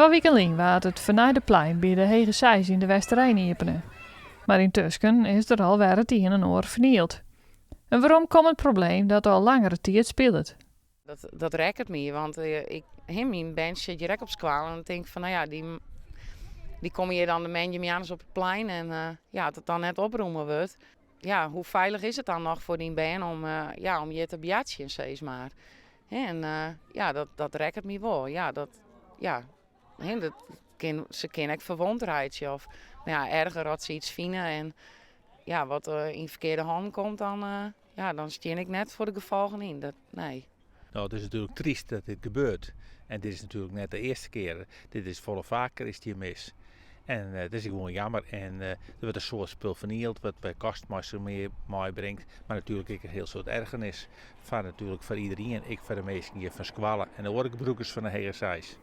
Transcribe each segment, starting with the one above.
2 weken lang waard het vernaaide plein bij de Hege Seis in de Westerijn openen. Maar intussen is er al weer het een en ander vernield. En waarom komt het probleem dat al langere tijd speelt? Dat rekkert me, want mijn band zit direct op squaal en ik denk van nou ja, die komen hier dan de manjamianers op het plein en dat het dan net opruimen wordt. Ja, hoe veilig is het dan nog voor die band om je te bjatsen, zeg maar. En dat rekkert me wel. Ze kennen ik verwondheid of erger dat ze iets vinden en wat in verkeerde handen komt, dan steun ik net voor de gevolgen in. Nee. Nou, het is natuurlijk triest dat dit gebeurt. En dit is natuurlijk net de eerste keer. Dit is volle vaker is die mis. En het is gewoon jammer. En er wordt een soort spul vernield wat bij kostmaster meer mooi brengt. Maar natuurlijk ook een heel soort ergernis. Natuurlijk voor iedereen. Ik voor de meesten hier van squallen en de orkebroekers van de Hege Seis.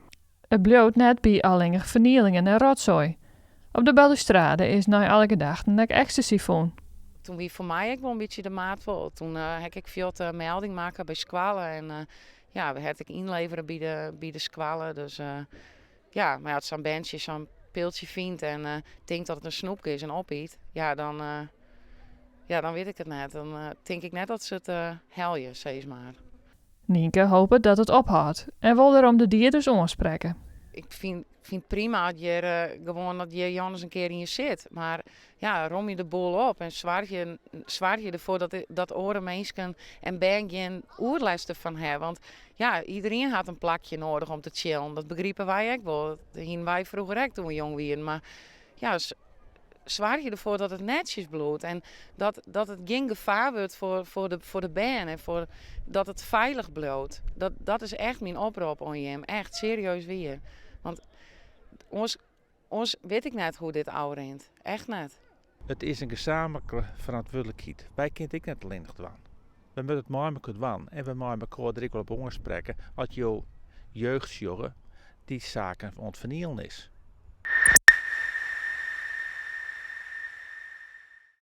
Het bloot net bij allenge vernielingen en rotzooi. Op de balustrade is na alle gedachten dat ik ecstasy vond. Toen wie voor mij ook wel een beetje de maat vol. Toen heb ik veel te melding maken bij squallen en we hadden ik inleveren bij de squallen. Dus maar als zo'n bandje zo'n piltje vindt en denkt dat het een snoepje is en opiet, dan weet ik het net. Dan denk ik net dat ze het heljen, zeg maar. Nienke hoopt dat het ophoudt en wil daarom de dierders aanspreken. Ik vind prima dat je gewoon dat je Jannes een keer in je zit. Maar rom je de boel op en zwaar je ervoor dat oren mensen en ben geen oerlijst van hebben. Want iedereen had een plakje nodig om te chillen. Dat begrepen wij ook wel. Dat hingen wij vroeger ook toen we jong waren. Maar zwaar je ervoor dat het netjes bloedt en dat het geen gevaar wordt voor de band en dat het veilig bloedt. Dat is echt mijn oproep aan je. Echt serieus weer. Want ons weet ik net hoe dit oude rent. Echt net. Het is een gezamenlijke verantwoordelijkheid. Wij kunnen ik net alleen doen. We moeten het met elkaar doen en we moeten elkaar er ook wel op aanspreken wat jouw jeugdjongen die zaken ontvernielen is.